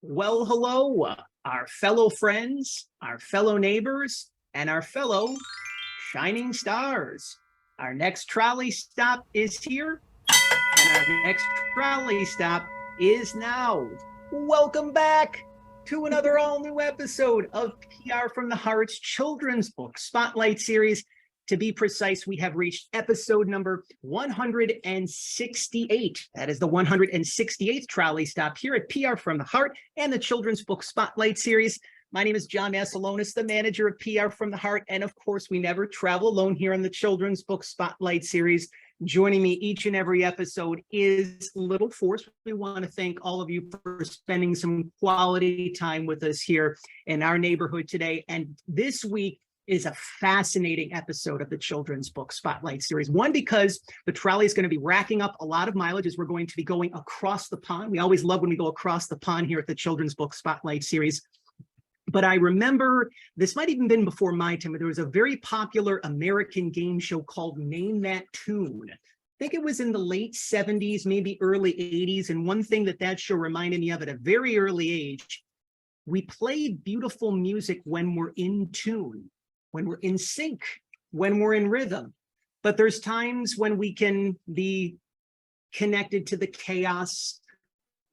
Well, hello, our fellow friends, our fellow neighbors, and our fellow shining stars. Our next trolley stop is here, and our next trolley stop is now. Welcome back to another all-new episode of PR from the Heart's children's book spotlight series. To be precise, we have reached episode number 168. That is the 168th trolley stop here at PR from the Heart and the Children's Book Spotlight Series. My name is John Masiulionis, the manager of PR from the Heart. And of course, we never travel alone here on the Children's Book Spotlight Series. Joining me each and every episode is little Forrest. We want to thank all of you for spending some quality time with us here in our neighborhood today. And this week is a fascinating episode of the Children's Book Spotlight Series. One, because the trolley is going to be racking up a lot of mileage as we're going to be going across the pond. We always love when we go across the pond here at the Children's Book Spotlight Series. But I remember, this might even been before my time, but there was a very popular American game show called Name That Tune. I think it was in the late 70s, maybe early 80s. And one thing that show reminded me of at a very early age, we played beautiful music when we're in tune, when we're in sync, when we're in rhythm. But there's times when we can be connected to the chaos,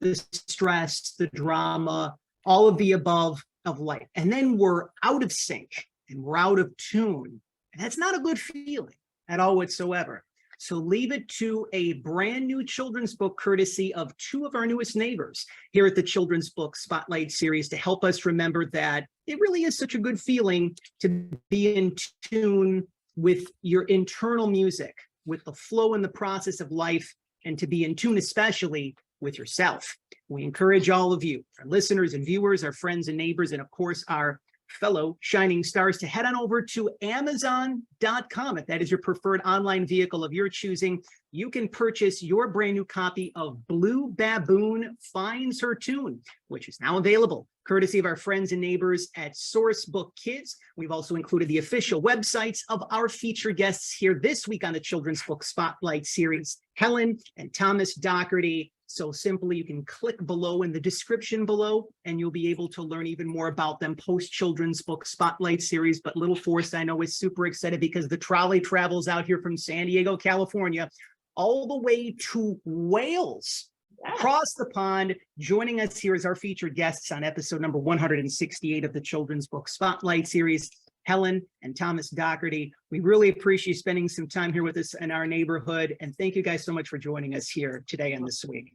the stress, the drama, all of the above of life. And then we're out of sync and we're out of tune. And that's not a good feeling at all whatsoever. So leave it to a brand new children's book courtesy of two of our newest neighbors here at the Children's Book Spotlight Series to help us remember that it really is such a good feeling to be in tune with your internal music, with the flow and the process of life, and to be in tune especially with yourself. We encourage all of you, our listeners and viewers, our friends and neighbors, and of course, our fellow shining stars, to head on over to Amazon.com. If that is your preferred online vehicle of your choosing, you can purchase your brand new copy of Blue Baboon Finds Her Tune, which is now available courtesy of our friends and neighbors at Sourcebooks Kids. We've also included the official websites of our featured guests here this week on the Children's Book Spotlight Series, Helen and Thomas Docherty. So simply, you can click below in the description below, and you'll be able to learn even more about them post-Children's Book Spotlight Series. But little Forrest, I know, is super excited because the trolley travels out here from San Diego, California, all the way to Wales, across the pond. Joining us here as our featured guests on episode number 168 of the Children's Book Spotlight Series, Helen and Thomas Docherty. We really appreciate spending some time here with us in our neighborhood. And thank you guys so much for joining us here today and this week.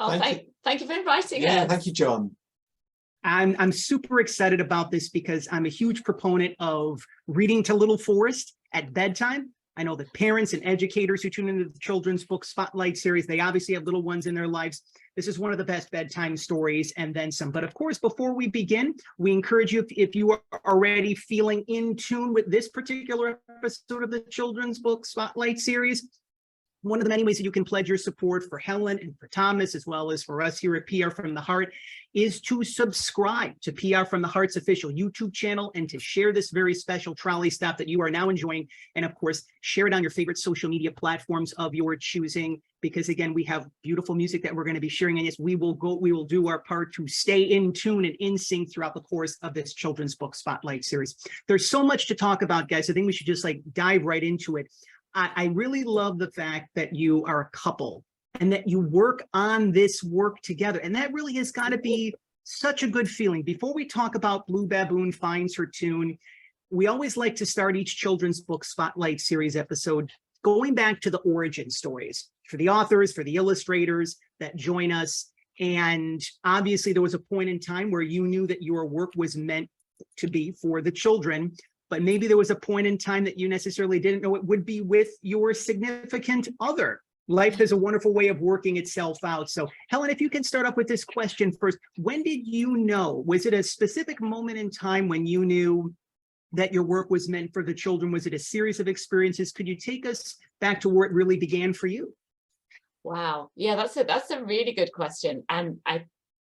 Oh, thank you for inviting us. Yeah, thank you, John. I'm super excited about this because I'm a huge proponent of reading to little Forrest at bedtime. I know that parents and educators who tune into the Children's Book Spotlight Series, they obviously have little ones in their lives. This is one of the best bedtime stories and then some. But of course, before we begin, we encourage you, if you are already feeling in tune with this particular episode of the Children's Book Spotlight Series, one of the many ways that you can pledge your support for Helen and for Thomas, as well as for us here at PR from the Heart, is to subscribe to PR from the Heart's official YouTube channel and to share this very special trolley stop that you are now enjoying. And of course, share it on your favorite social media platforms of your choosing, because again, we have beautiful music that we're going to be sharing. And yes, we will do our part to stay in tune and in sync throughout the course of this Children's Book Spotlight Series. There's so much to talk about, guys. I think we should just dive right into it. I really love the fact that you are a couple and that you work on this work together. And that really has got to be such a good feeling. Before we talk about Blue Baboon Finds Her Tune, we always like to start each Children's Book Spotlight Series episode going back to the origin stories for the authors, for the illustrators that join us. And obviously there was a point in time where you knew that your work was meant to be for the children, but maybe there was a point in time that you necessarily didn't know it would be with your significant other. Life has a wonderful way of working itself out. So Helen, if you can start off with this question first, when did you know? Was it a specific moment in time when you knew that your work was meant for the children? Was it a series of experiences? Could you take us back to where it really began for you? Wow. Yeah, that's a really good question. And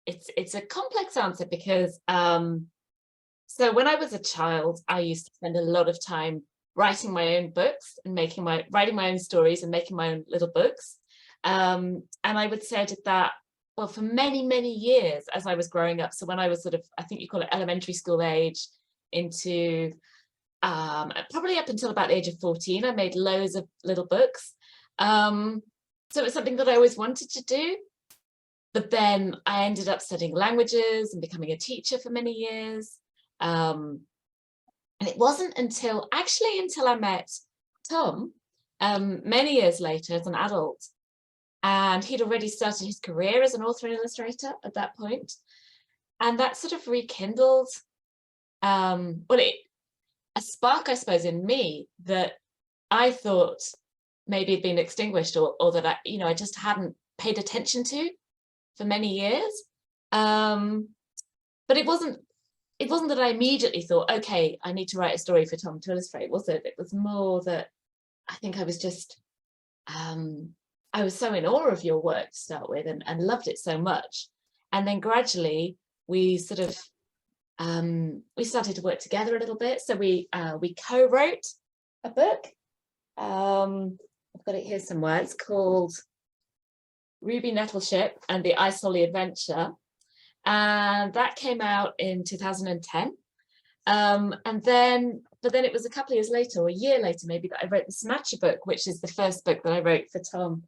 it's a complex answer because so when I was a child, I used to spend a lot of time writing my own books and writing my own stories and making my own little books. And I would say I did that well, for many, many years as I was growing up. So when I was sort of, I think you call it elementary school age, into probably up until about the age of 14, I made loads of little books. So it was something that I always wanted to do. But then I ended up studying languages and becoming a teacher for many years. And it wasn't until I met Tom many years later as an adult. And he'd already started his career as an author and illustrator at that point. And that sort of rekindled, a spark, I suppose, in me that I thought maybe had been extinguished, or that I just hadn't paid attention to for many years. But it wasn't that I immediately thought, okay, I need to write a story for Tom to illustrate, was it? It was more that I think I was just, I was so in awe of your work to start with, and loved it so much. And then gradually we sort of, we started to work together a little bit. So we co-wrote a book. I've got it here somewhere. It's called Ruby Nettleship and the Ice Holly Adventure. And that came out in 2010. But then it was a couple of years later, or a year later maybe, that I wrote the Smatcher book, which is the first book that I wrote for Tom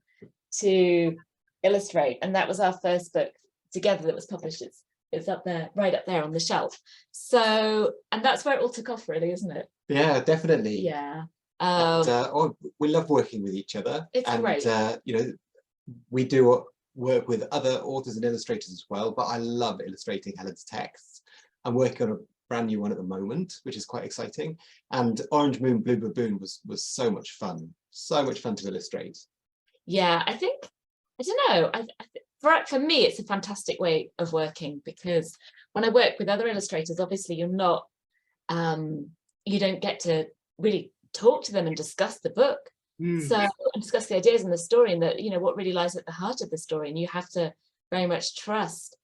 to illustrate. And that was our first book together that was published. It's up there, right up there on the shelf. So, and that's where it all took off, really, isn't it? Yeah, definitely. Yeah. We love working with each other. It's great. We do work with other authors and illustrators as well, but I love illustrating Helen's texts. I'm working on a brand new one at the moment, which is quite exciting. And Orange Moon Blue Baboon was so much fun to illustrate. Yeah, I don't know. For me, it's a fantastic way of working, because when I work with other illustrators, obviously you're not, you don't get to really talk to them and discuss the book. So, and discuss the ideas and the story, and that, what really lies at the heart of the story. And you have to very much trust,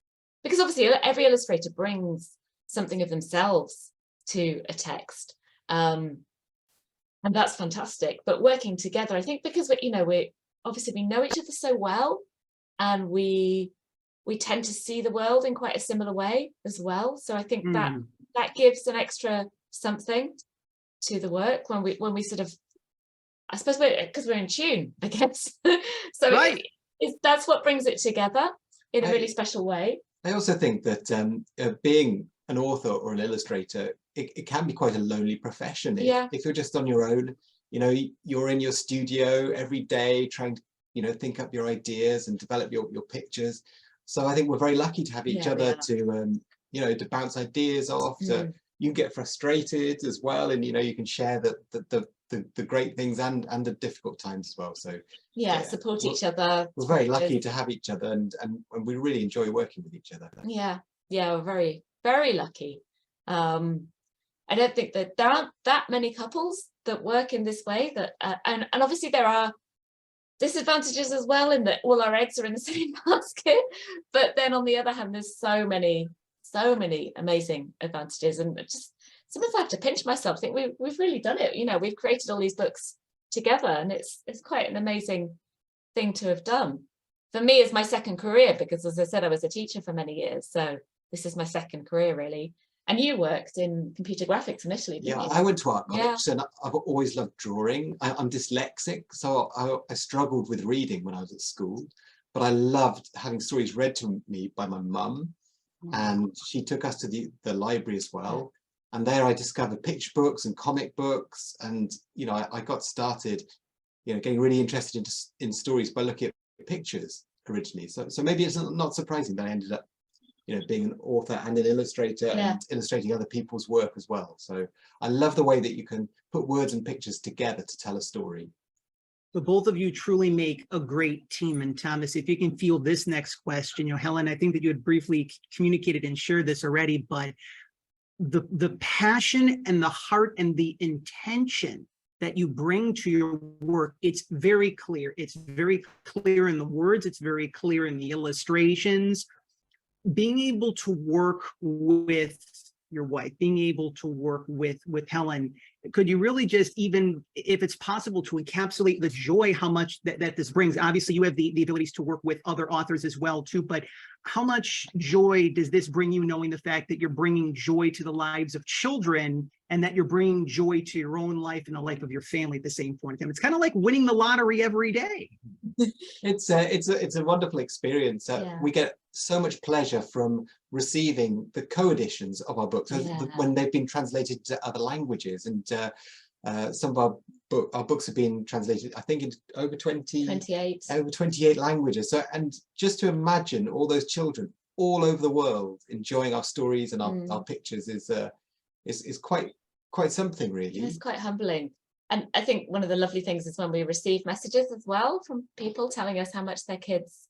because obviously every illustrator brings something of themselves to a text. And that's fantastic. But working together, I think, because we obviously we know each other so well, and we tend to see the world in quite a similar way as well. So I think that gives an extra something to the work when we sort of, I suppose, because we're in tune, I guess. So right. That's what brings it together in a really special way. I also think that being an author or an illustrator, it can be quite a lonely profession. If you're just on your own, you're in your studio every day trying to, think up your ideas and develop your pictures. So I think we're very lucky to have each other to bounce ideas off. You can get frustrated as well, and you can share the great things and the difficult times as well. So support each other. We're very lucky to have each other, and we really enjoy working with each other. We're very, very lucky. I don't think that there aren't that many couples that work in this way, that and obviously there are disadvantages as well, in that all our eggs are in the same basket. But then on the other hand, there's so many amazing advantages. And just sometimes I have to pinch myself, think we've really done it. We've created all these books together, and it's quite an amazing thing to have done. For me, it's my second career, because, as I said, I was a teacher for many years. So this is my second career, really. And you worked in computer graphics initially, didn't you? I went to art college, and I've always loved drawing. I'm dyslexic, so I struggled with reading when I was at school, but I loved having stories read to me by my mum. And she took us to the library as well. And there I discovered picture books and comic books. And, I got started, getting really interested in stories by looking at pictures originally. So maybe it's not surprising that I ended up, being an author and an illustrator and illustrating other people's work as well. So I love the way that you can put words and pictures together to tell a story. So both of you truly make a great team. And Thomas, if you can field this next question, Helen, I think that you had briefly communicated and shared this already, but the passion and the heart and the intention that you bring to your work, it's very clear. It's very clear in the words. It's very clear in the illustrations. Being able to work with your wife, being able to work with Helen, could you really just, even if it's possible, to encapsulate the joy, how much that this brings? Obviously, you have the abilities to work with other authors as well, too, but how much joy does this bring you, knowing the fact that you're bringing joy to the lives of children and that you're bringing joy to your own life and the life of your family at the same point in time? It's kind of like winning the lottery every day. It's a wonderful experience. We get so much pleasure from receiving the co-editions of our books when they've been translated to other languages, and some of our books have been translated, I think, in over 28 languages. So, and just to imagine all those children all over the world enjoying our stories and our pictures is quite something, really. It's quite humbling. And I think one of the lovely things is when we receive messages as well from people telling us how much their kids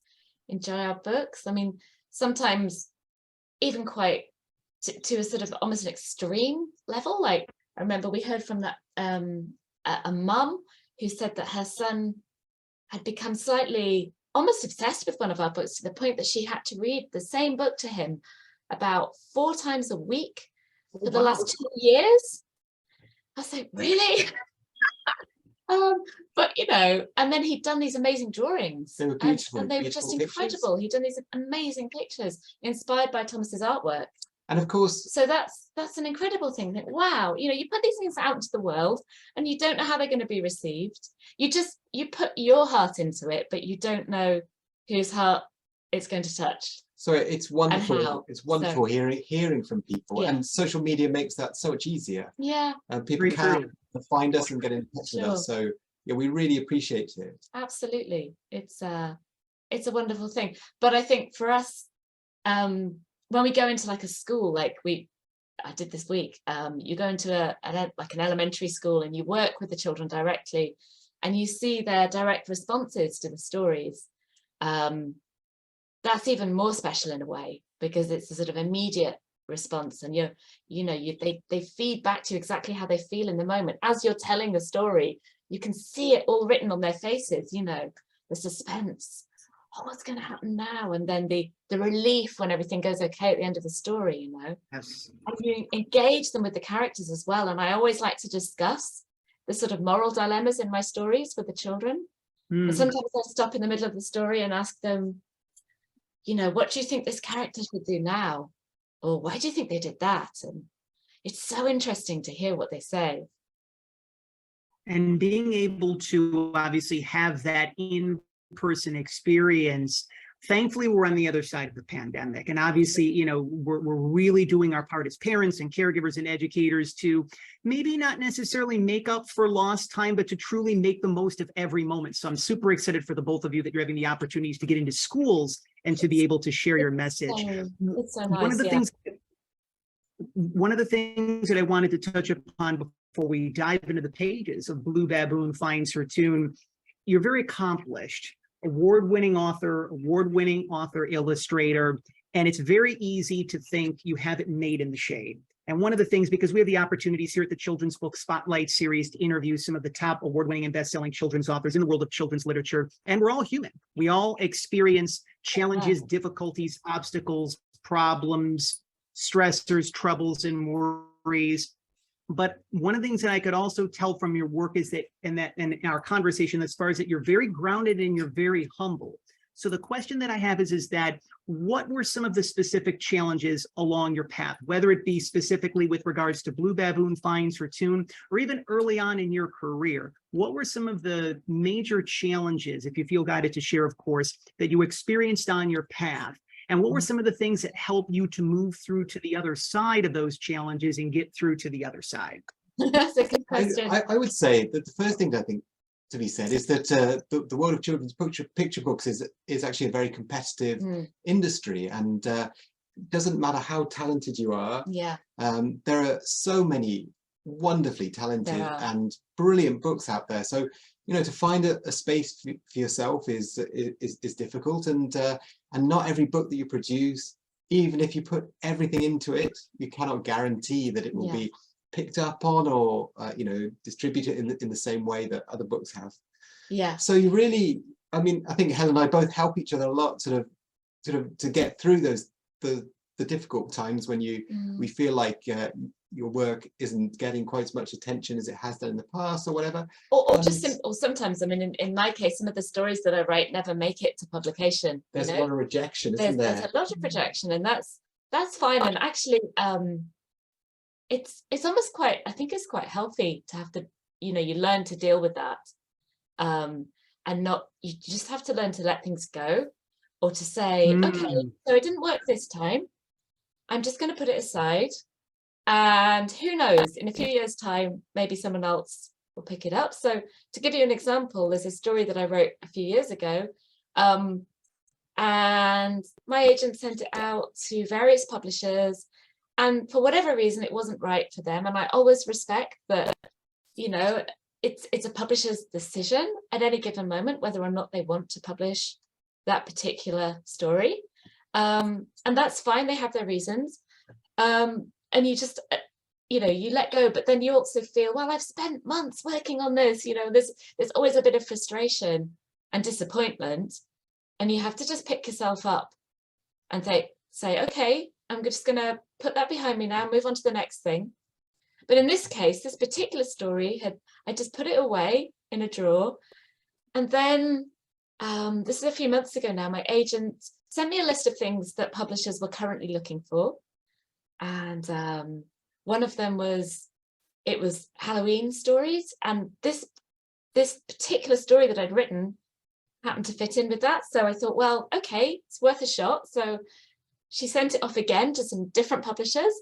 enjoy our books. I mean, sometimes even quite to a sort of almost an extreme level. Like, I remember we heard from that a mum who said that her son had become slightly almost obsessed with one of our books, to the point that she had to read the same book to him about 4 times a week for the last 2 years. I was like, really? But you know, and then he'd done these amazing drawings. They were beautiful, and they were just incredible. He'd done these amazing pictures inspired by Thomas's artwork. And of course, so that's an incredible thing. That, wow, you know, you put these things out into the world and you don't know how they're going to be received. You put your heart into it, but you don't know whose heart it's going to touch. So it's wonderful. It's wonderful hearing from people, and social media makes that so much easier. Yeah, and people can find us and get in touch with us. So yeah, we really appreciate it. Absolutely, it's a wonderful thing. But I think for us, when we go into like a school, like I did this week, you go into an elementary school and you work with the children directly, and you see their direct responses to the stories. That's even more special in a way, because it's a sort of immediate response, and they feed back to you exactly how they feel in the moment. As you're telling the story, you can see it all written on their faces, you know, the suspense. Oh, what's going to happen now? And then the relief when everything goes okay at the end of the story, you know. Yes. And you engage them with the characters as well. And I always like to discuss the sort of moral dilemmas in my stories with the children. And sometimes I stop in the middle of the story and ask them, you know, what do you think this character should do now? Or why do you think they did that? And it's so interesting to hear what they say. And being able to obviously have that in-person experience. Thankfully, we're on the other side of the pandemic. And obviously, you know, we're really doing our part as parents and caregivers and educators to maybe not necessarily make up for lost time, but to truly make the most of every moment. So I'm super excited for the both of you that you're having the opportunities to get into schools and to be able to share your message. It's so nice, one of the things that I wanted to touch upon before we dive into the pages of Blue Baboon Finds Her Tune, you're very accomplished. Award-winning author, illustrator, and it's very easy to think you have it made in the shade. And one of the things, because we have the opportunities here at the Children's Book Spotlight series to interview some of the top award-winning and best-selling children's authors in the world of children's literature, and we're all human. We all experience challenges, difficulties, obstacles, problems, stressors, troubles, and worries. But one of the things that I could also tell from your work is that, and in our conversation as far as that, you're very grounded and you're very humble. So the question that I have is that what were some of the specific challenges along your path, whether it be specifically with regards to Blue Baboon Finds Her Tune, or even early on in your career? What were some of the major challenges, if you feel guided to share, of course, that you experienced on your path? And what were some of the things that helped you to move through to the other side of those challenges and get through to the other side? That's a good question. I would say that the first thing I think to be said is that the world of children's picture books is actually a very competitive industry, and doesn't matter how talented you are. Yeah. There are so many wonderfully talented and brilliant books out there. So, you know, to find a space for yourself is difficult, and not every book that you produce, even if you put everything into it, you cannot guarantee that it will be picked up on or you know, distributed in the same way that other books have. Yeah. So you really, I mean, I think Helen and I both help each other a lot, sort of to get through the the difficult times when we Mm. feel like your work isn't getting quite as much attention as it has done in the past or whatever. Or just or sometimes, I mean, in my case, some of the stories that I write never make it to publication. There's you a know? lot of rejection, There's isn't there? a lot of rejection, and that's fine. And actually, it's almost quite, I think it's quite healthy to have to, you learn to deal with that, and not, you just have to learn to let things go, or to say, okay, so it didn't work this time. I'm just going to put it aside, and who knows, in a few years' time, maybe someone else will pick it up. So to give you an example, there's a story that I wrote a few years ago, and my agent sent it out to various publishers, and for whatever reason, it wasn't right for them. And I always respect that, it's a publisher's decision at any given moment whether or not they want to publish that particular story, and that's fine. They have their reasons, and you just you let go. But then you also feel, well, I've spent months working on this. There's always a bit of frustration and disappointment, and you have to just pick yourself up and say, okay, I'm just going to put that behind me now, move on to the next thing. But in this case, this particular story I just put it away in a drawer, and then this is a few months ago now, my agent sent me a list of things that publishers were currently looking for, and one of them was Halloween stories, and this particular story that I'd written happened to fit in with that. So I thought, well, okay, it's worth a shot. So she sent it off again to some different publishers,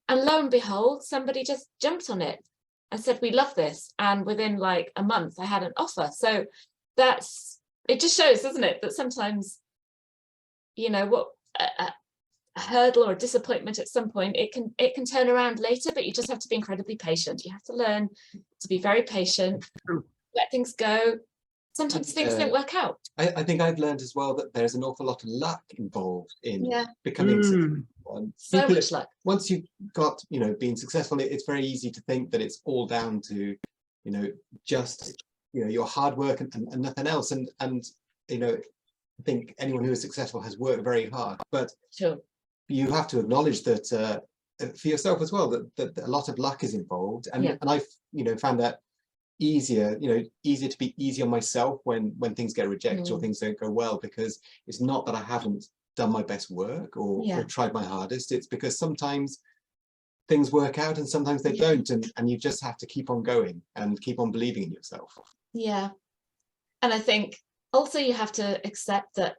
and lo and behold, somebody just jumped on it and said, we love this. And within like a month, I had an offer. So it just shows, doesn't it, that sometimes, what a hurdle or a disappointment at some point, it can turn around later, but you just have to be incredibly patient. You have to learn to be very patient, let things go. Sometimes things don't work out. I think I've learned as well that there's an awful lot of luck involved in becoming successful. So much luck. Once you've got, being successful, it's very easy to think that it's all down to, just, your hard work and nothing else. And I think anyone who is successful has worked very hard. But sure, you have to acknowledge that for yourself as well, that a lot of luck is involved. And I've, found that easier to be easy on myself when things get rejected or things don't go well, because it's not that I haven't done my best work or tried my hardest. It's because sometimes things work out and sometimes they don't, and you just have to keep on going and keep on believing in yourself. And I think also you have to accept that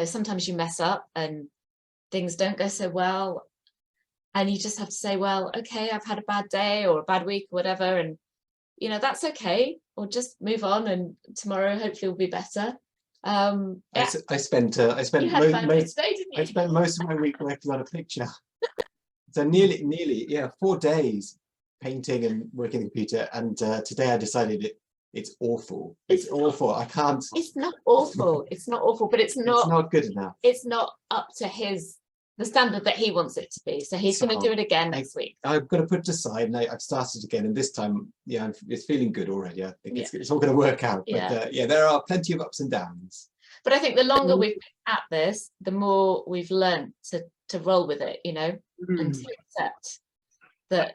sometimes you mess up and things don't go so well, and you just have to say, well, okay, I've had a bad day or a bad week or whatever, and that's okay, or just move on, and tomorrow hopefully will be better. I spent most of my week working on a picture. So nearly 4 days painting and working on the computer, and today I decided it's awful. It's awful. I can't. It's not awful. It's not awful, but it's not good enough. It's not up to the standard that he wants it to be. So he's going to do it again next week. I'm going to put it aside, and I've started again, and this time, it's feeling good already. I think it's all going to work out. But there are plenty of ups and downs. But I think the longer we've been at this, the more we've learned to roll with it, and to accept that,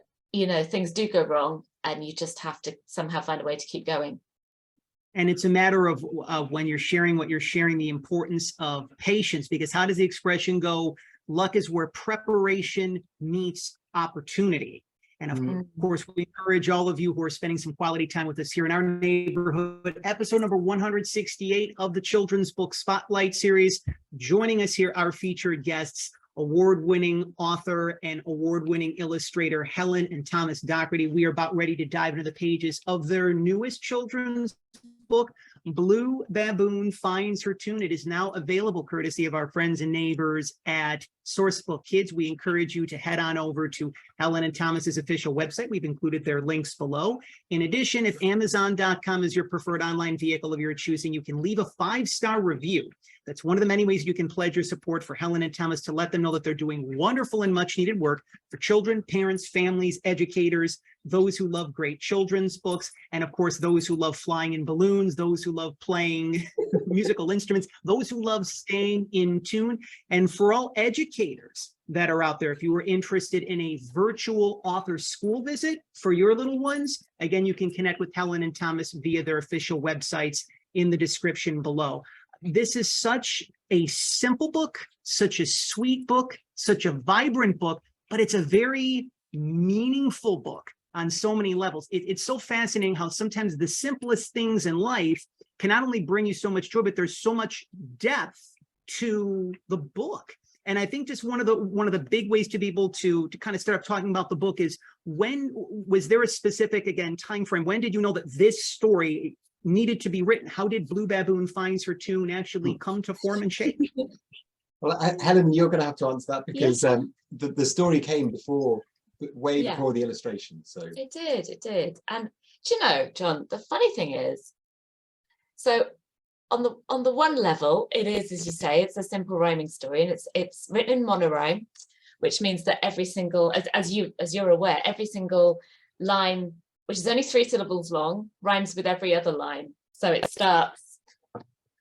things do go wrong, and you just have to somehow find a way to keep going. And it's a matter of when you're sharing what you're sharing, the importance of patience, because how does the expression go? Luck is where preparation meets opportunity. And of course, we encourage all of you who are spending some quality time with us here in our neighborhood, episode number 168 of the Children's Book Spotlight series. Joining us here, our featured guests, award-winning author and award-winning illustrator Helen and Thomas Docherty. We are about ready to dive into the pages of their newest children's book, Blue Baboon Finds Her Tune. It is now available courtesy of our friends and neighbors at Sourcebooks Kids. We encourage you to head on over to Helen and Thomas's official website. We've included their links below. In addition, if Amazon.com is your preferred online vehicle of your choosing, you can leave a 5-star review. That's one of the many ways you can pledge your support for Helen and Thomas, to let them know that they're doing wonderful and much needed work for children, parents, families, educators, those who love great children's books, and of course, those who love flying in balloons, those who love playing musical instruments, those who love staying in tune. And for all educators that are out there, if you were interested in a virtual author school visit for your little ones, again, you can connect with Helen and Thomas via their official websites in the description below. This is such a simple book, such a sweet book, such a vibrant book, but it's a very meaningful book on so many levels. It's so fascinating how sometimes the simplest things in life can not only bring you so much joy, but there's so much depth to the book. And I think just one of the big ways to be able to kind of start talking about the book is, when was there a specific, again, time frame? When did you know that this story needed to be written? How did Blue Baboon Finds Her Tune actually come to form and shape? Well, Helen, you're going to have to answer that, because the story came before, way before the illustration. So it did. And do you know, John, the funny thing is, so on the one level, it is, as you say, it's a simple rhyming story, and it's written in monorhyme, which means that every single, as you're aware, every single line, which is only 3 syllables long, rhymes with every other line. So it starts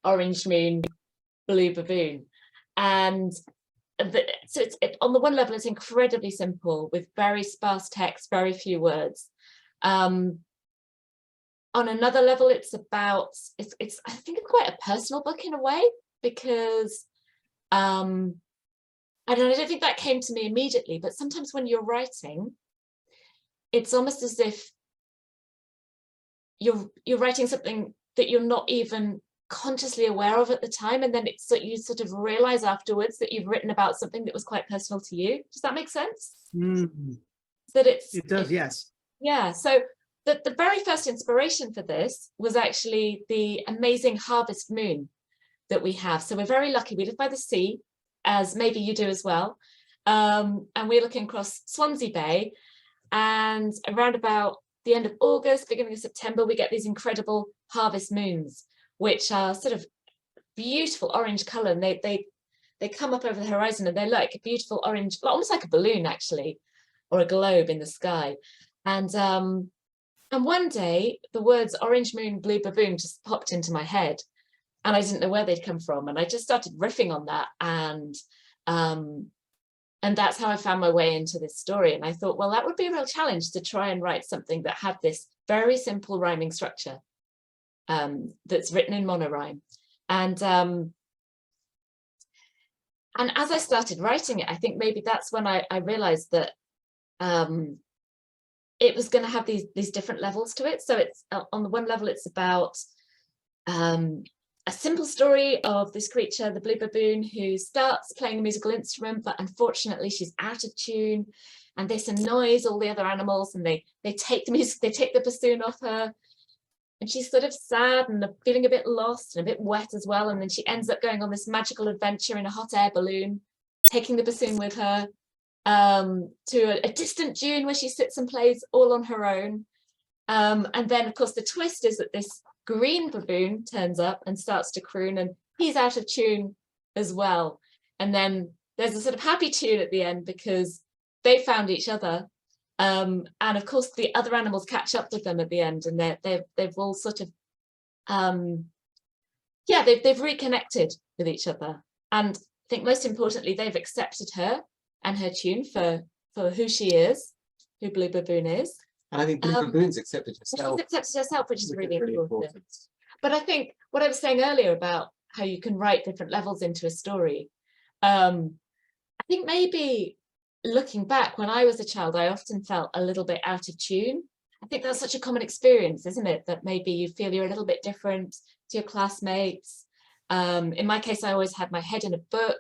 orange moon, blue baboon. And so on the one level, it's incredibly simple with very sparse text, very few words. On another level, it's I think it's quite a personal book in a way, because I don't think that came to me immediately, but sometimes when you're writing, it's almost as if you're writing something that you're not even consciously aware of at the time, and then you sort of realize afterwards that you've written about something that was quite personal to you. Does that make sense? That it does, yes. Yeah. So the very first inspiration for this was actually the amazing harvest moon that we have. So we're very lucky. We live by the sea, as maybe you do as well. And we're looking across Swansea Bay, and around about the end of August, beginning of September, we get these incredible harvest moons, which are sort of beautiful orange color, and they come up over the horizon, and they're like a beautiful orange, almost like a balloon actually, or a globe in the sky. And one day the words orange moon, blue baboon just popped into my head, and I didn't know where they'd come from, and I just started riffing on that, and that's how I found my way into this story. And I thought, well, that would be a real challenge to try and write something that had this very simple rhyming structure, that's written in monorhyme. And as I started writing it, I think maybe that's when I realized that it was going to have these different levels to it. So it's on the one level, it's about a simple story of this creature, the blue baboon, who starts playing a musical instrument, but unfortunately she's out of tune, and this annoys all the other animals, and they take the bassoon off her, and she's sort of sad and feeling a bit lost and a bit wet as well. And then she ends up going on this magical adventure in a hot air balloon, taking the bassoon with her to a distant dune where she sits and plays all on her own. And then, of course, the twist is that this green baboon turns up and starts to croon, and he's out of tune as well. And then there's a sort of happy tune at the end because they found each other. And of course, the other animals catch up with them at the end, and they've all sort of, they've reconnected with each other. And I think most importantly, they've accepted her and her tune for who she is, who Blue Baboon is. And I think Blue Baboon's accepted herself. She's accepted herself, which is really important. But I think what I was saying earlier about how you can write different levels into a story, I think maybe looking back, when I was a child, I often felt a little bit out of tune. I think that's such a common experience, isn't it? That maybe you feel you're a little bit different to your classmates. In my case, I always had my head in a book.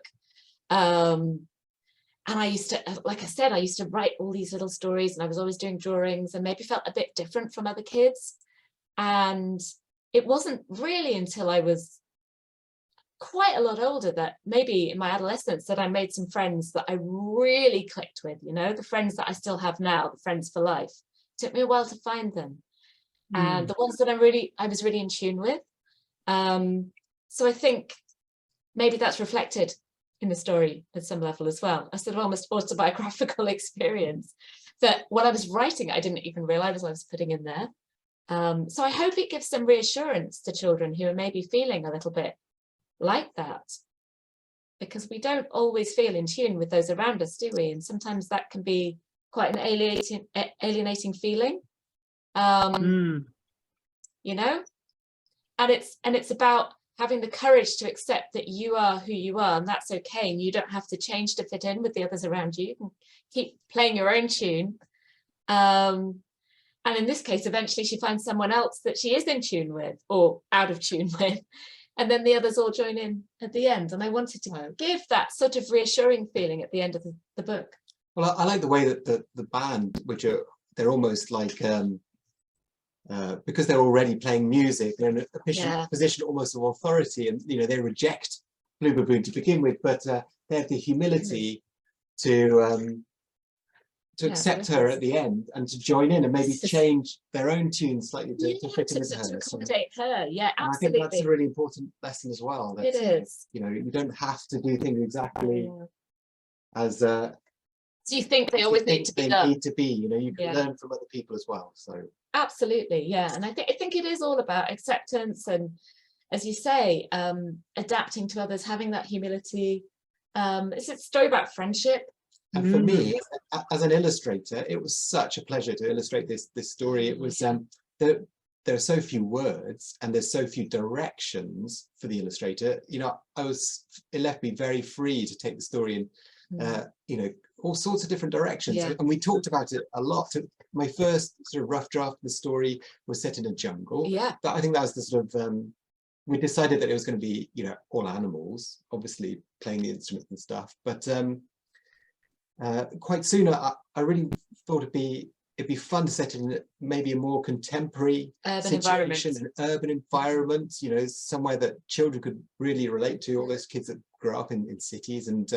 And I used to, like I said, I used to write all these little stories, and I was always doing drawings, and maybe felt a bit different from other kids. And it wasn't really until I was quite a lot older, that maybe in my adolescence, that I made some friends that I really clicked with, you know, the friends that I still have now, the friends for life. It took me a while to find them. And the ones that I was really in tune with. So I think maybe that's reflected in the story at some level as well, a sort of almost autobiographical experience that when I was writing, I didn't even realize I was putting in there. So I hope it gives some reassurance to children who are maybe feeling a little bit like that, because we don't always feel in tune with those around us, do we? And sometimes that can be quite an alienating feeling, you know. And it's about having the courage to accept that you are who you are, and that's okay, and you don't have to change to fit in with the others around you. You can keep playing your own tune. And in this case, eventually she finds someone else that she is in tune with, or out of tune with, and then the others all join in at the end. And I wanted to give that sort of reassuring feeling at the end of the book. Well, I like the way that the band, which they're almost like, because they're already playing music, they're in a position almost of authority, and you know, they reject Blue Baboon to begin with, but they have the humility to accept her at the end and to join in and maybe change their own tune slightly to fit in with her. To accommodate her, yeah, absolutely. And I think that's a really important lesson as well. That, it is. You know, you don't have to do things exactly as so you think they always need to be done. Need to be, you know, you can learn from other people as well. So absolutely, yeah. And I think it is all about acceptance and, as you say, adapting to others, having that humility. It's a story about friendship. And for me, as an illustrator, it was such a pleasure to illustrate this story. It was there are so few words and there's so few directions for the illustrator. You know, it left me very free to take the story in, you know, all sorts of different directions. And we talked about it a lot. My first sort of rough draft of the story was set in a jungle. I think that was the sort of, we decided that it was going to be, you know, all animals, obviously playing the instruments and stuff. But quite soon, I really thought it'd be fun to set it in maybe a more contemporary situation, an urban environment, you know, somewhere that children could really relate to, all those kids that grow up in cities. And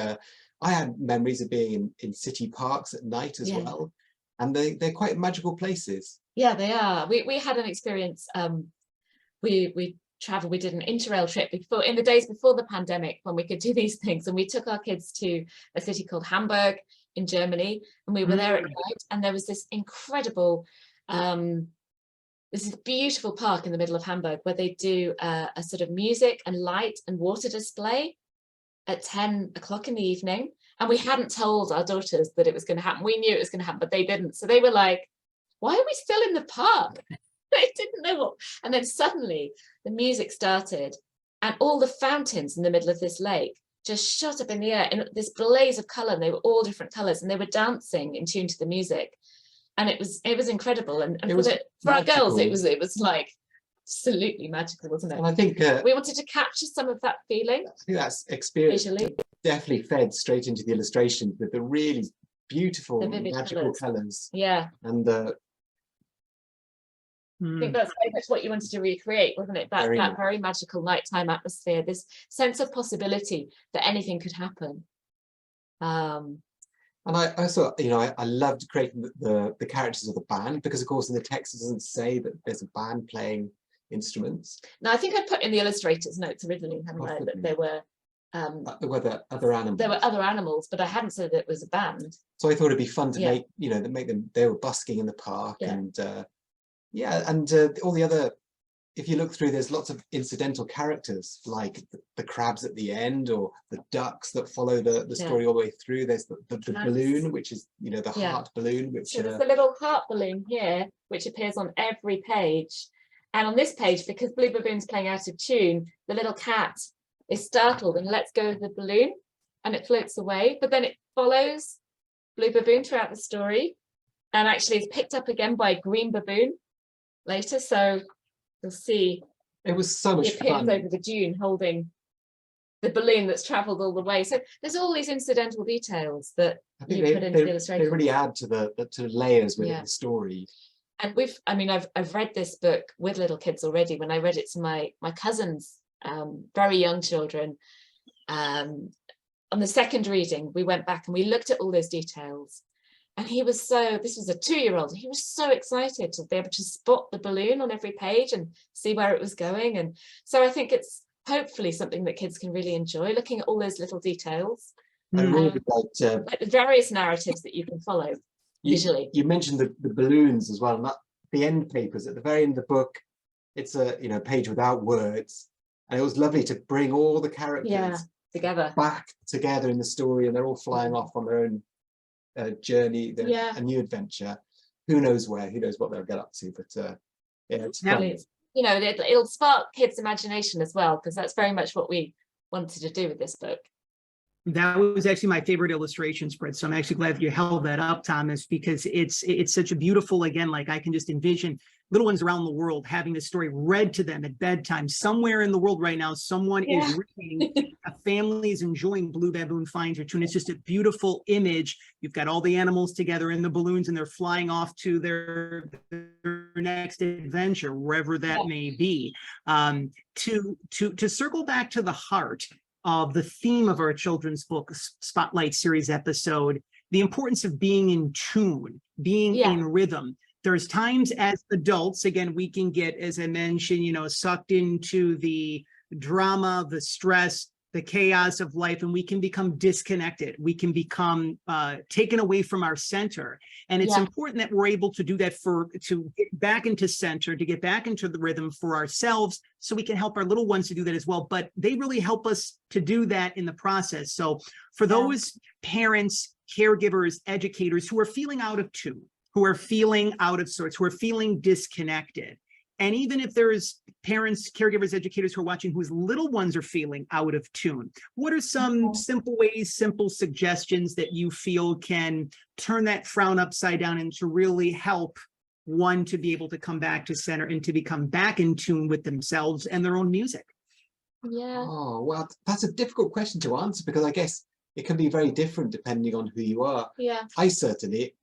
I had memories of being in city parks at night as well. And they're quite magical places. Yeah, they are. We had an experience, we traveled, we did an interrail trip in the days before the pandemic, when we could do these things, and we took our kids to a city called Hamburg in Germany, and we were there at night, and there was this incredible this is a beautiful park in the middle of Hamburg where they do a sort of music and light and water display at 10 o'clock in the evening. And we hadn't told our daughters that it was going to happen. We knew it was going to happen, but they didn't. So they were like, why are we still in the park? They didn't know what. And then suddenly the music started, and all the fountains in the middle of this lake just shot up in the air in this blaze of color, and they were all different colors, and they were dancing in tune to the music, and it was incredible. And for our girls, it was like absolutely magical, wasn't it? And I think we wanted to capture some of that feeling. I think that's experience visually definitely fed straight into the illustrations with the really beautiful magical colors. And I think that's very much what you wanted to recreate, wasn't it? That very magical nighttime atmosphere, this sense of possibility that anything could happen. And I also, you know, I loved creating the characters of the band, because of course in the text it doesn't say that there's a band playing instruments. No, I think I put in the illustrator's notes originally, hadn't I, that there were other animals. There were other animals, but I hadn't said that it was a band. So I thought it'd be fun to make, you know, they were busking in the park, and all the other, if you look through, there's lots of incidental characters, like the crabs at the end, or the ducks that follow the story all the way through. There's the balloon, which is, you know, the heart balloon. Which so there's a little heart balloon here, which appears on every page. And on this page, because Blue Baboon's playing out of tune, the little cat is startled and lets go of the balloon, and it floats away. But then it follows Blue Baboon throughout the story, and actually is picked up again by Green Baboon later. So you'll see it was so much fun over the dune holding the balloon that's traveled all the way. So there's all these incidental details that you put into the illustration. They really add to the layers within the story. And I've read this book with little kids already. When I read it to my cousins, very young children, on the second reading, we went back and we looked at all those details. And this was a 2-year-old, he was so excited to be able to spot the balloon on every page and see where it was going. And so I think it's hopefully something that kids can really enjoy, looking at all those little details. I really like the various narratives that you can follow visually. You mentioned the balloons as well, and the end papers at the very end of the book. It's a page without words, And it was lovely to bring all the characters together back together in the story, and they're all flying off on their own journey, a new adventure. Who knows where? Who knows what they'll get up to? But yeah, it's fun. You know, it'll spark kids' imagination as well, because that's very much what we wanted to do with this book. That was actually my favorite illustration spread. So I'm actually glad you held that up, Thomas, because it's such a beautiful, again, like I can just envision little ones around the world having this story read to them at bedtime. Somewhere in the world right now, someone is reading, a family is enjoying Blue Baboon Finds Her Tune. It's just a beautiful image. You've got all the animals together in the balloons, and they're flying off to their next adventure, wherever that may be. To circle back to the heart of the theme of our children's book Spotlight series episode, the importance of being in tune, being in rhythm. There's times as adults, again, we can get, as I mentioned, you know, sucked into the drama, the stress, the chaos of life, and we can become disconnected. We can become taken away from our center. And it's important that we're able to do that to get back into center, to get back into the rhythm for ourselves, so we can help our little ones to do that as well. But they really help us to do that in the process. So for those parents, caregivers, educators who are feeling out of tune, who are feeling out of sorts, who are feeling disconnected, and even if there's parents, caregivers, educators who are watching whose little ones are feeling out of tune, what are some simple ways, simple suggestions that you feel can turn that frown upside down and to really help one to be able to come back to center and to become back in tune with themselves and their own music? Oh, well, that's a difficult question to answer, because I guess it can be very different depending on who you are. I certainly,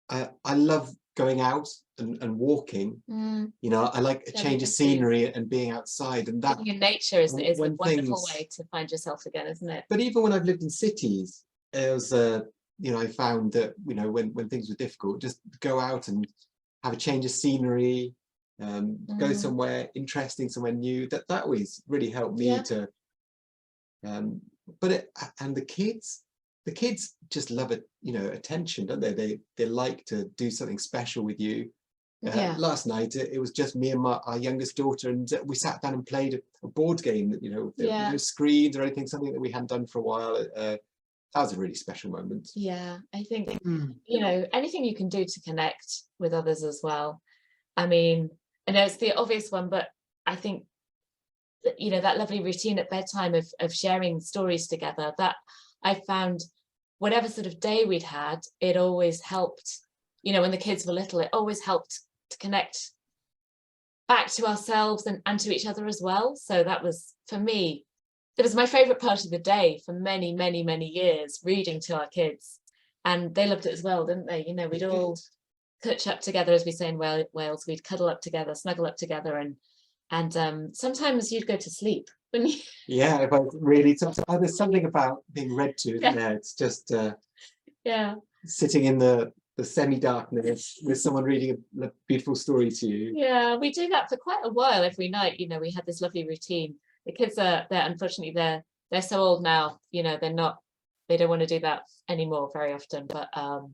I love going out and walking. You know, I like a change of scenery and being outside, and that in nature is a wonderful way to find yourself again, isn't it? But even when I've lived in cities, it was you know, I found that, you know, when things were difficult, just go out and have a change of scenery, go somewhere interesting, somewhere new. That always really helped me to and the kids just love it, you know, attention, don't they? They like to do something special with you. Last night it was just me and our youngest daughter, and we sat down and played a board game that, you know, there were no screens or anything, something that we hadn't done for a while. That was a really special moment. I think you know, anything you can do to connect with others as well. I mean, I know it's the obvious one, but I think that, you know, that lovely routine at bedtime of sharing stories together, that I found whatever sort of day we'd had, it always helped, you know, when the kids were little, it always helped to connect back to ourselves and to each other as well. So that was, for me, it was my favorite part of the day for many, many, many years, reading to our kids. And they loved it as well, didn't they? You know, we'd all catch up together, as we say in Wales, we'd cuddle up together, snuggle up together, and sometimes you'd go to sleep. Yeah, if I really, there's something about being read to, isn't there? It's just sitting in the semi-darkness with someone reading a beautiful story to you. Yeah, we do that for quite a while every night. You know, we had this lovely routine. The kids they're unfortunately they're so old now, you know, they don't want to do that anymore very often. But that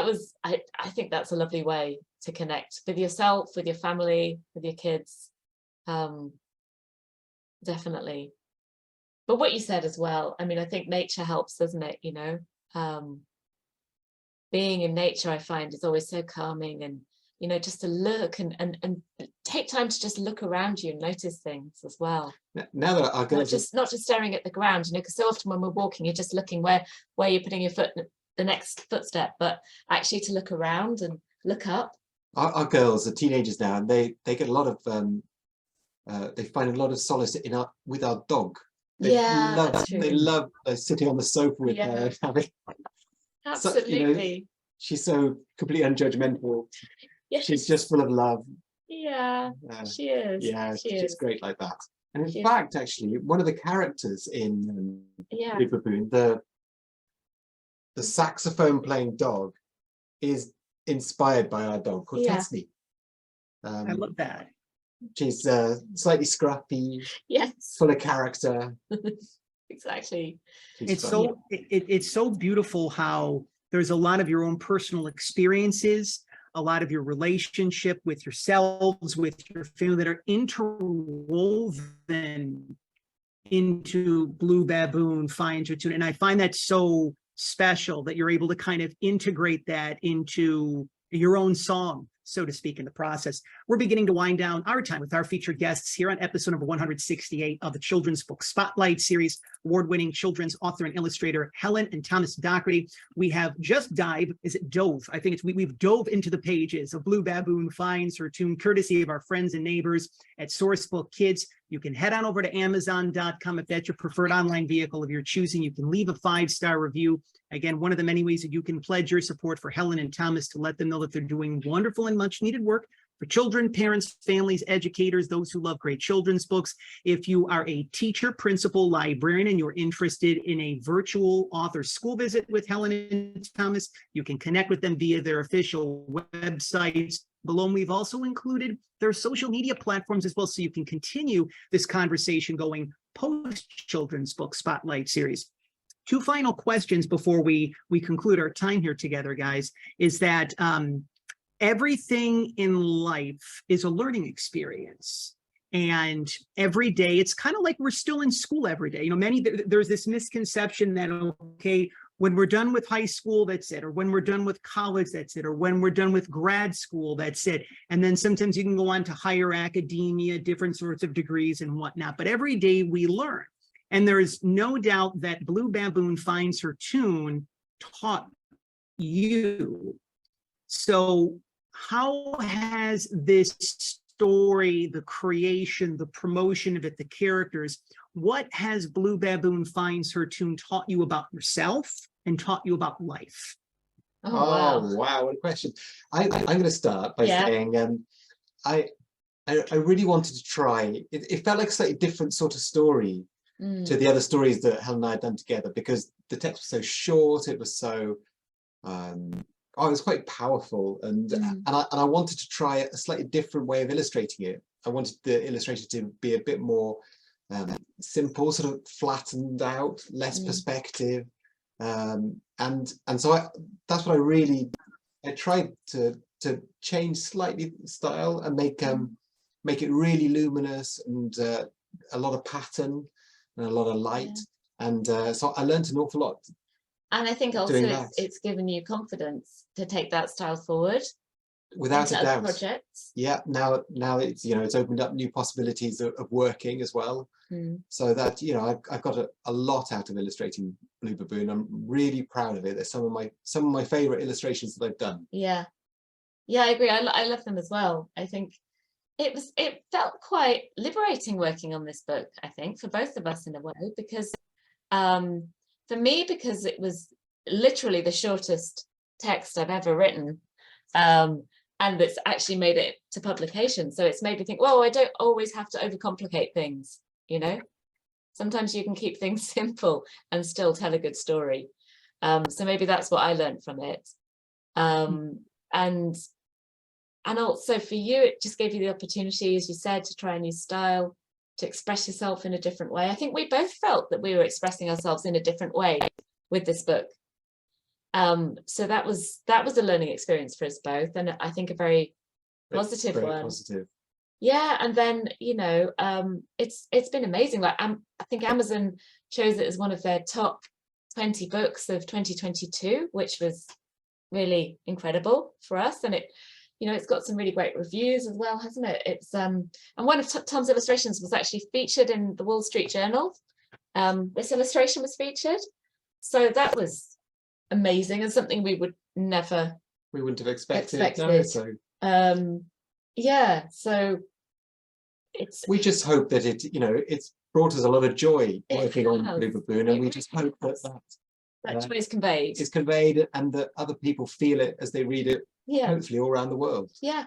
was, I think that's a lovely way to connect with yourself, with your family, with your kids. Definitely. But what you said as well, I mean, I think nature helps, doesn't it? You know, being in nature, I find, is always so calming, and, you know, just to look and take time to just look around you and notice things as well. Now that our girls not just staring at the ground, you know, because so often when we're walking, you're just looking where you're putting your foot, the next footstep, but actually to look around and look up. Our girls are teenagers now, and they get a lot of they find a lot of solace with our dog. They love sitting on the sofa with her, having absolutely. You know, she's so completely unjudgmental. She's just full of love. She is. She's just great like that. And in fact, actually, one of the characters in Big Baboon, the saxophone playing dog, is inspired by our dog called Tessie. I love that. She's slightly scrappy, full of character. Exactly. It's so beautiful how there's a lot of your own personal experiences a lot of your relationship with yourselves, with your family, that are interwoven into Blue Baboon Finds Her Tune. And I find that so special that you're able to kind of integrate that into your own song, so to speak, in the process. We're beginning to wind down our time with our featured guests here on episode number 168 of the Children's Book Spotlight series. Award-winning children's author and illustrator Helen and Thomas Docherty. We have just dove I think we've dove into the pages of Blue Baboon Finds Her Tune, courtesy of our friends and neighbors at Sourcebooks Kids. You can head on over to Amazon.com if that's your preferred online vehicle of your choosing. You can leave a 5-star review. Again, one of the many ways that you can pledge your support for Helen and Thomas to let them know that they're doing wonderful and much needed work for children, parents, families, educators, those who love great children's books. If you are a teacher, principal, librarian, and you're interested in a virtual author school visit with Helen and Thomas, you can connect with them via their official websites below. And we've also included their social media platforms as well, so you can continue this conversation going post Children's Book Spotlight series. 2 final questions before we conclude our time here together, guys, is that everything in life is a learning experience. And every day, it's kind of like we're still in school every day. You know, there's this misconception that, okay, when we're done with high school, that's it. Or when we're done with college, that's it. Or when we're done with grad school, that's it. And then sometimes you can go on to higher academia, different sorts of degrees and whatnot. But every day we learn. And there is no doubt that Blue Baboon Finds Her Tune taught you. So how has this story, the creation, the promotion of it, the characters, what has Blue Baboon Finds Her Tune taught you about yourself and taught you about life? Oh, wow, what a question. I'm going to start by saying I really wanted to try, it felt like a slightly different sort of story to the other stories that Helen and I had done together, because the text was so short, it was so, it was quite powerful, and I wanted to try a slightly different way of illustrating it. I wanted the illustration to be a bit more simple, sort of flattened out, less perspective, and so that's what I tried to change slightly the style and make it really luminous and a lot of pattern and a lot of light, and so I learned an awful lot. And I think also it's given you confidence to take that style forward. Without a doubt. Projects. Yeah, now it's, you know, it's opened up new possibilities of working as well. So that, you know, I've got a lot out of illustrating Blue Baboon. I'm really proud of it. They're some of my favorite illustrations that I've done. Yeah, I agree. I love them as well. I think it felt quite liberating working on this book, I think, for both of us in a way, because for me, because it was literally the shortest text I've ever written, and it's actually made it to publication. So it's made me think, well, I don't always have to overcomplicate things, you know? Sometimes you can keep things simple and still tell a good story. So maybe that's what I learned from it. And also for you, it just gave you the opportunity, as you said, to try a new style, to express yourself in a different way. I think we both felt that we were expressing ourselves in a different way with this book. So that was a learning experience for us both, and I think a very positive one. Positive. Yeah, and then, you know, it's been amazing. Like I think Amazon chose it as one of their top 20 books of 2022, which was really incredible for us. And it, you know, it's got some really great reviews as well, hasn't it? It's and one of Tom's illustrations was actually featured in the Wall Street Journal. This illustration was featured, so that was amazing and something we wouldn't have expected. No, so yeah, so we just hope that it's brought us a lot of joy working on Blue Baboon, and we just hope that joy is conveyed and that other people feel it as they read it, hopefully all around the world. Yeah.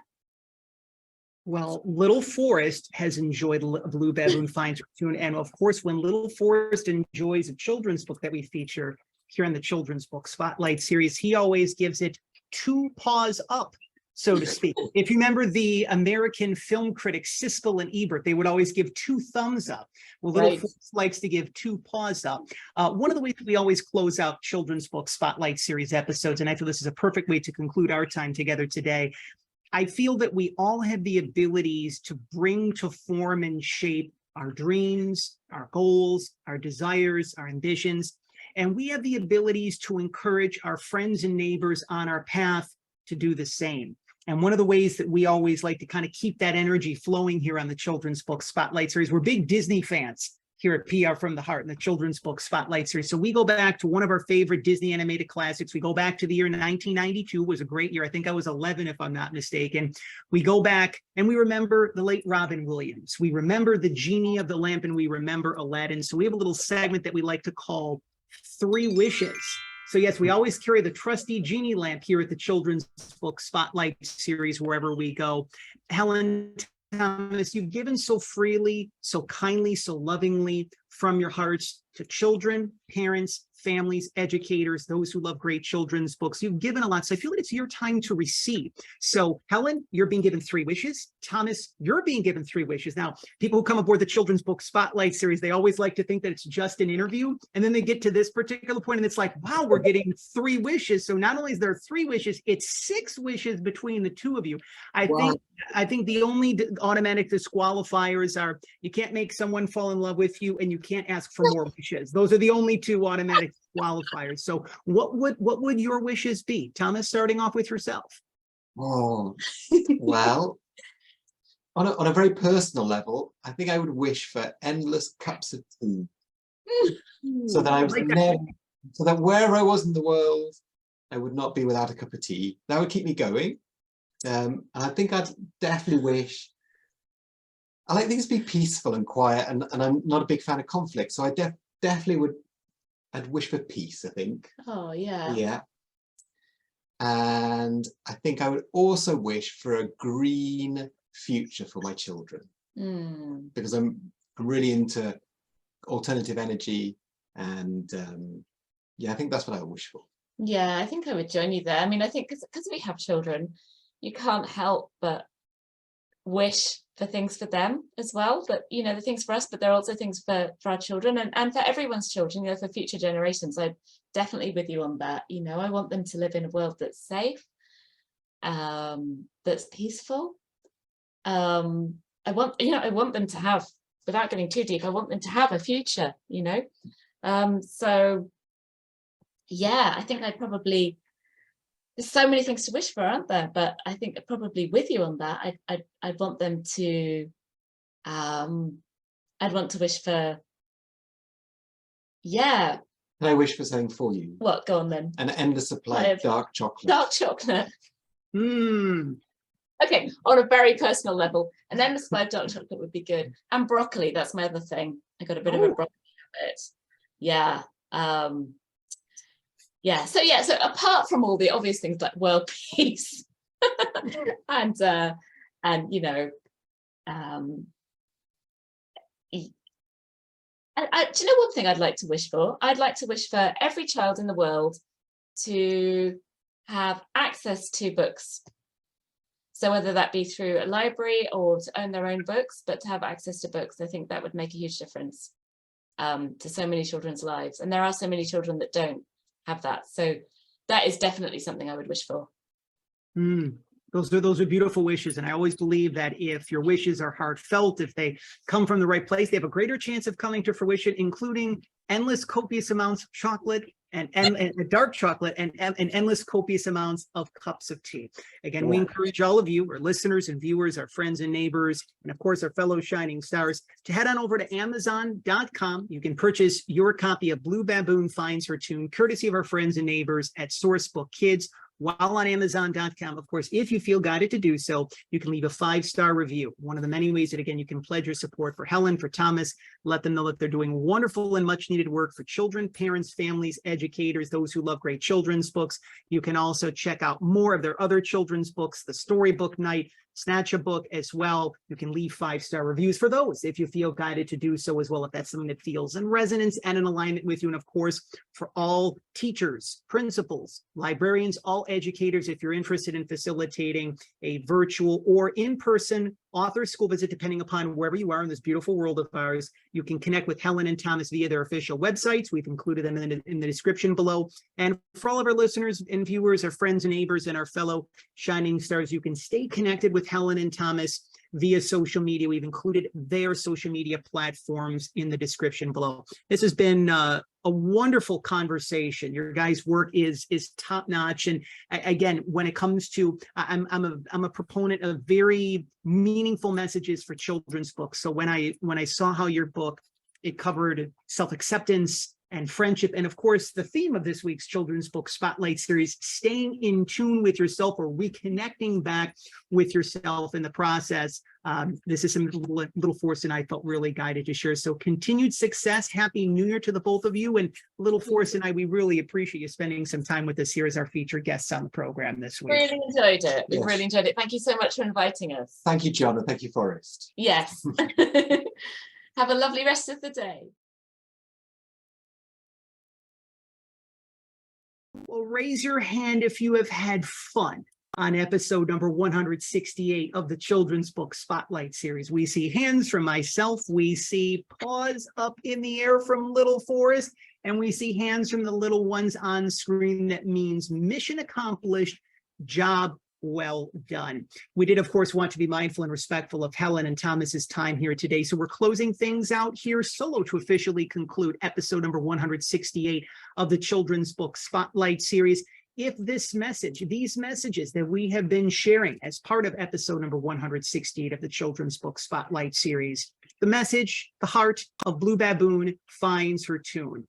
Well, little Forrest has enjoyed Blue Baboon Finds Her Tune, and of course, when little Forrest enjoys a children's book that we feature here in the Children's Book Spotlight series, he always gives it 2 paws up. so to speak. If you remember the American film critics Siskel and Ebert, they would always give 2 thumbs up. Well, Little Right. Forrest likes to give 2 paws up. One of the ways that we always close out children's book spotlight series episodes, and I feel this is a perfect way to conclude our time together today. I feel that we all have the abilities to bring to form and shape our dreams, our goals, our desires, our ambitions, and we have the abilities to encourage our friends and neighbors on our path to do the same. And one of the ways that we always like to kind of keep that energy flowing here on the Children's Book Spotlight Series, we're big Disney fans here at PR from the Heart in the Children's Book Spotlight Series. So we go back to one of our favorite Disney animated classics. We go back to the year 1992, was a great year. I think I was 11, if I'm not mistaken. We go back and we remember the late Robin Williams. We remember the Genie of the Lamp, and we remember Aladdin. So we have a little segment that we like to call 3 Wishes. So yes, we always carry the trusty genie lamp here at the Children's Book Spotlight Series wherever we go. Helen, Thomas, you've given so freely, so kindly, so lovingly from your hearts to children, parents, families, educators, those who love great children's books. You've given a lot, so I feel like it's your time to receive. So Helen, you're being given 3 wishes. Thomas, you're being given 3 wishes. Now, people who come aboard the Children's Book Spotlight Series, they always like to think that it's just an interview, and then they get to this particular point and it's like, wow, we're getting 3 wishes. So not only is there 3 wishes, it's 6 wishes between the 2 of you. I think the only automatic disqualifiers are you can't make someone fall in love with you, and you can't ask for more wishes. Those are the only 2 automatic disqualifiers. So what would your wishes be? Thomas, starting off with yourself. Oh, well, on a very personal level, I think I would wish for endless cups of tea, so that I was never, so that wherever I was in the world, I would not be without a cup of tea. That would keep me going. And I think I'd definitely wish, I like things to be peaceful and quiet, and I'm not a big fan of conflict. So I definitely I'd wish for peace, I think. Oh, yeah. Yeah. And I think I would also wish for a green future for my children, because I'm really into alternative energy, and yeah, I think that's what I would wish for. Yeah, I think I would join you there. I mean, I think because we have children, you can't help but wish for things for them as well. But, you know, the things for us, but there are also things for our children, and for everyone's children, you know, for future generations. I'm definitely with you on that. You know, I want them to live in a world that's safe, that's peaceful. I want them to have, without getting too deep, I want them to have a future, you know. So yeah, I think I'd probably, there's so many things to wish for, aren't there? But I think probably with you on that, I'd want them to, I'd want to wish for, yeah. Can I wish for something for you? What? Go on then. An endless supply of dark chocolate. Dark chocolate. Okay, on a very personal level, an endless supply of dark chocolate would be good. And broccoli, that's my other thing. I got a bit of a broccoli habit. Yeah. Yeah, so apart from all the obvious things like world peace and you know, do you know one thing I'd like to wish for? I'd like to wish for every child in the world to have access to books. So whether that be through a library or to own their own books, but to have access to books, I think that would make a huge difference to so many children's lives. And there are so many children that don't have that. So that is definitely something I would wish for. Those are beautiful wishes. And I always believe that if your wishes are heartfelt, if they come from the right place, they have a greater chance of coming to fruition, including endless copious amounts of chocolate and dark chocolate and endless copious amounts of cups of tea. Again, we encourage all of you, our listeners and viewers, our friends and neighbors, and of course, our fellow shining stars, to head on over to Amazon.com. You can purchase your copy of Blue Baboon Finds Her Tune, courtesy of our friends and neighbors at Sourcebooks Kids. While on Amazon.com, of course, if you feel guided to do so, you can leave a 5-star review. One of the many ways that, again, you can pledge your support for Helen, for Thomas, let them know that they're doing wonderful and much needed work for children, parents, families, educators, those who love great children's books. You can also check out more of their other children's books, the Storybook Night, snatch a book as well. You can leave 5-star reviews for those if you feel guided to do so as well, if that's something that feels in resonance and in alignment with you. And of course, for all teachers, principals, librarians, all educators, if you're interested in facilitating a virtual or in-person author school visit, depending upon wherever you are in this beautiful world of ours, you can connect with Helen and Thomas via their official websites. We've included them in the description below. And for all of our listeners and viewers, our friends and neighbors, and our fellow shining stars, you can stay connected with Helen and Thomas via social media. We've included their social media platforms in the description below. This has been a wonderful conversation. Your guys' work is top notch. And again, when it comes to, I'm a proponent of very meaningful messages for children's books. So when I saw how your book, it covered self-acceptance and friendship, and of course the theme of this week's children's book spotlight series, staying in tune with yourself or reconnecting back with yourself in the process. This is some little Forrest and I felt really guided to share. So continued success. Happy New Year to the both of you. And little Forrest and I, we really appreciate you spending some time with us here as our featured guests on the program this week. Really enjoyed it. We Yes. really enjoyed it. Thank you so much for inviting us. Thank you, John, and thank you, Forrest. Yes. Have a lovely rest of the day. Well, raise your hand if you have had fun on episode number 168 of the Children's Book Spotlight series. We see hands from myself, we see paws up in the air from little Forrest, and we see hands from the little ones on screen. That means mission accomplished, job well done. We did, of course, want to be mindful and respectful of Helen and Thomas's time here today. So we're closing things out here solo to officially conclude episode number 168 of the Children's Book Spotlight series. If this message, these messages that we have been sharing as part of episode number 168 of the Children's Book Spotlight series, the message, the heart of Blue Baboon finds her tune.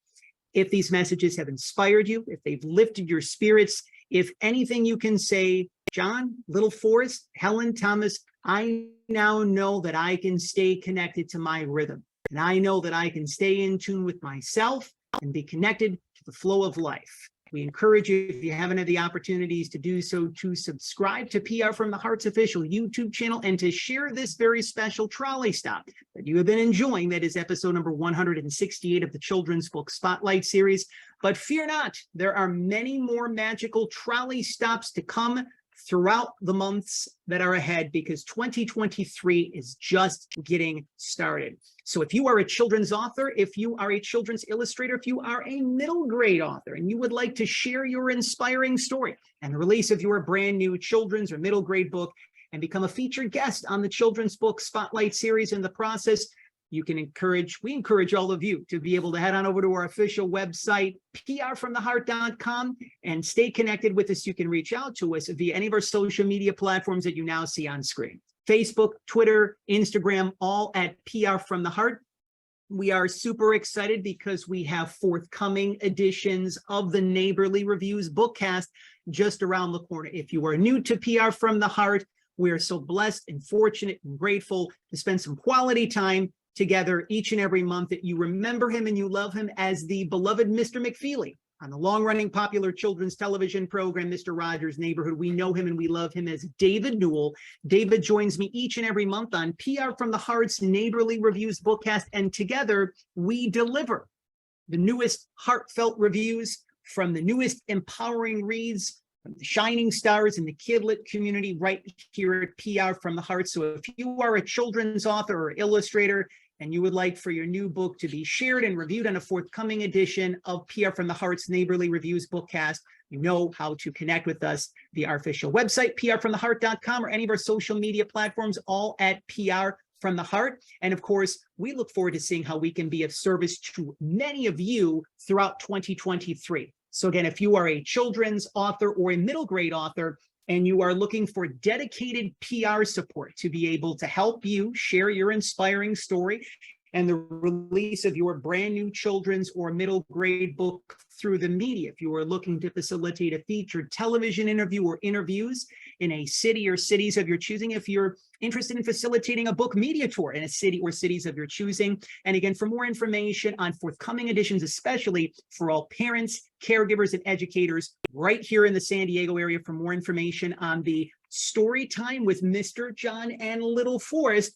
If these messages have inspired you, if they've lifted your spirits, if anything you can say, John, little Forrest, Helen, Thomas, I now know that I can stay connected to my rhythm. And I know that I can stay in tune with myself and be connected to the flow of life. We encourage you, if you haven't had the opportunities to do so, to subscribe to PR from the Heart's official YouTube channel and to share this very special trolley stop that you have been enjoying. That is episode number 168 of the Children's Book Spotlight series. But fear not, there are many more magical trolley stops to come throughout the months that are ahead, because 2023 is just getting started. So if you are a children's author, if you are a children's illustrator, if you are a middle grade author and you would like to share your inspiring story and the release of your brand new children's or middle grade book and become a featured guest on the Children's Book Spotlight series in the process, we encourage all of you to be able to head on over to our official website, prfromtheheart.com, and stay connected with us. You can reach out to us via any of our social media platforms that you now see on screen. Facebook, Twitter, Instagram, all at PR from the Heart. We are super excited because we have forthcoming editions of the Neighborly Reviews bookcast just around the corner. If you are new to PR from the Heart, we are so blessed and fortunate and grateful to spend some quality time together each and every month, that you remember him and you love him as the beloved Mr. McFeely on the long-running popular children's television program, Mr. Rogers' Neighborhood. We know him and we love him as David Newell. David joins me each and every month on PR from the Heart's Neighborly Reviews bookcast, and together we deliver the newest heartfelt reviews from the newest empowering reads from the shining stars in the kidlit community right here at PR from the Heart. So if you are a children's author or illustrator and you would like for your new book to be shared and reviewed on a forthcoming edition of PR from the Heart's Neighborly Reviews bookcast, you know how to connect with us via our official website, prfromtheheart.com, or any of our social media platforms, all at PR from the Heart. And of course, we look forward to seeing how we can be of service to many of you throughout 2023. So again, if you are a children's author or a middle grade author, and you are looking for dedicated PR support to be able to help you share your inspiring story and the release of your brand new children's or middle grade book through the media, if you are looking to facilitate a featured television interview or interviews in a city or cities of your choosing, if you're interested in facilitating a book media tour in a city or cities of your choosing, and again, for more information on forthcoming editions, especially for all parents, caregivers, and educators right here in the San Diego area, for more information on the story time with Mr. John and Little Forrest,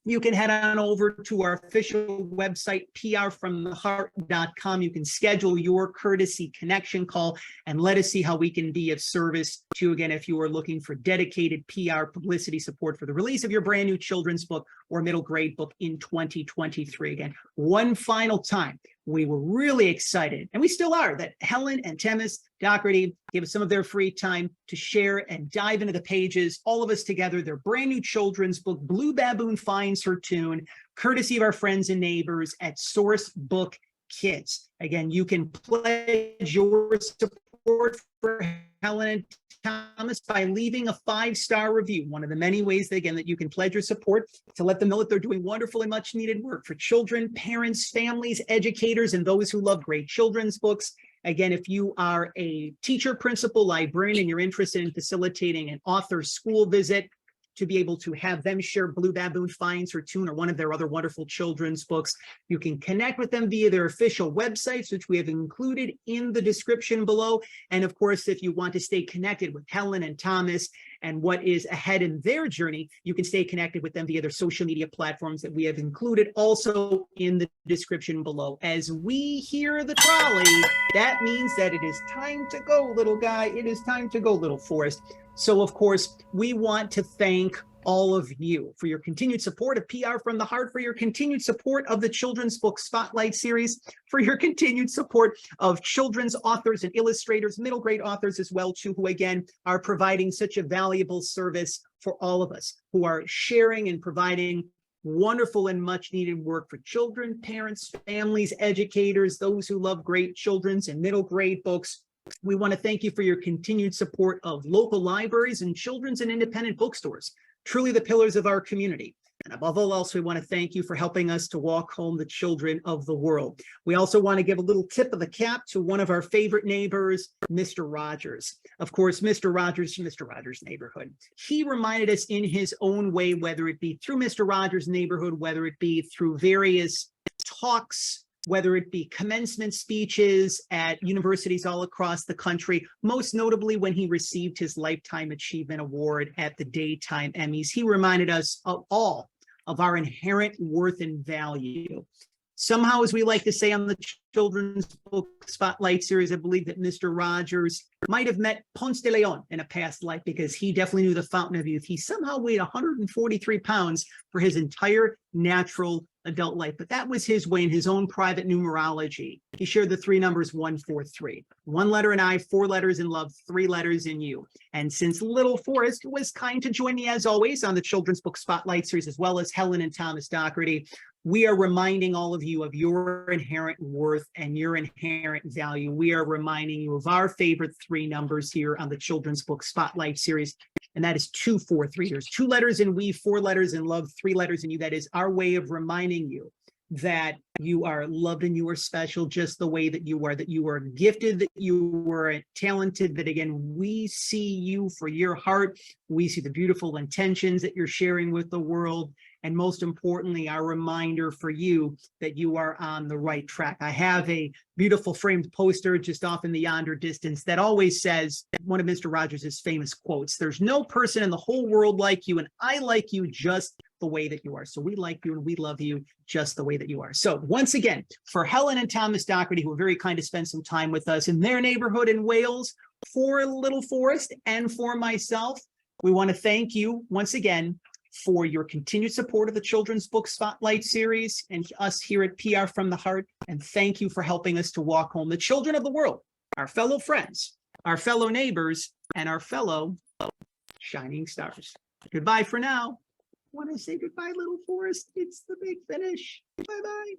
you can head on over to our official website, prfromtheheart.com. You can schedule your courtesy connection call and let us see how we can be of service to you. Again, if you are looking for dedicated PR publicity support for the release of your brand new children's book or middle grade book in 2023. Again, one final time, we were really excited, and we still are, that Helen and Thomas Docherty gave us some of their free time to share and dive into the pages, all of us together, their brand new children's book, Blue Baboon Finds Her Tune, courtesy of our friends and neighbors at Sourcebooks Kids. Again, you can pledge your support for Helen and Thomas by leaving a 5-star review. One of the many ways, again, that you can pledge your support to let them know that they're doing wonderful and much needed work for children, parents, families, educators, and those who love great children's books. Again, if you are a teacher, principal, librarian, and you're interested in facilitating an author school visit to be able to have them share Blue Baboon Finds Her Tune or one of their other wonderful children's books, you can connect with them via their official websites, which we have included in the description below. And of course, if you want to stay connected with Helen and Thomas and what is ahead in their journey, you can stay connected with them via their social media platforms that we have included also in the description below. As we hear the trolley, that means that it is time to go, little guy. It is time to go, little Forrest. So, of course, we want to thank all of you for your continued support of PR from the Heart, for your continued support of the Children's Book Spotlight series, for your continued support of children's authors and illustrators, middle grade authors as well, too, who, again, are providing such a valuable service for all of us, who are sharing and providing wonderful and much needed work for children, parents, families, educators, those who love great children's and middle grade books. We want to thank you for your continued support of local libraries and children's and independent bookstores, truly the pillars of our community. And above all else, we want to thank you for helping us to walk home the children of the world. We also want to give a little tip of the cap to one of our favorite neighbors, Mr. Rogers. Of course, Mr. Rogers from Mr. Rogers' Neighborhood. He reminded us in his own way, whether it be through Mr. Rogers' Neighborhood, whether it be through various talks, whether it be commencement speeches at universities all across the country, most notably when he received his Lifetime Achievement Award at the Daytime Emmys. He reminded us of all of our inherent worth and value. Somehow, as we like to say on the Children's Book Spotlight series, I believe that Mr. Rogers might have met Ponce de Leon in a past life, because he definitely knew the fountain of youth. He somehow weighed 143 pounds for his entire natural adult life, but that was his way in his own private numerology. He shared the 3 numbers 143. 1 letter in I, 4 letters in love, 3 letters in you. And since Little Forrest was kind to join me as always on the Children's Book Spotlight series, as well as Helen and Thomas Docherty, we are reminding all of you of your inherent worth and your inherent value. We are reminding you of our favorite 3 numbers here on the Children's Book Spotlight series, and that is 243. There's 2 letters in we, 4 letters in love, 3 letters in you. That is our way of reminding you that you are loved and you are special just the way that you are gifted, that you are talented, that again, we see you for your heart. We see the beautiful intentions that you're sharing with the world. And most importantly, our reminder for you that you are on the right track. I have a beautiful framed poster just off in the yonder distance that always says one of Mr. Rogers' famous quotes: "There's no person in the whole world like you, and I like you just the way that you are." So we like you and we love you just the way that you are. So once again, for Helen and Thomas Docherty, who were very kind to spend some time with us in their neighborhood in Wales, for Little Forrest, and for myself, we want to thank you once again for your continued support of the Children's Book Spotlight series and us here at PR from the Heart. And thank you for helping us to walk home the children of the world, our fellow friends, our fellow neighbors, and our fellow shining stars. Goodbye for now. I want to say goodbye, Little Forrest. It's the big finish. Bye-bye.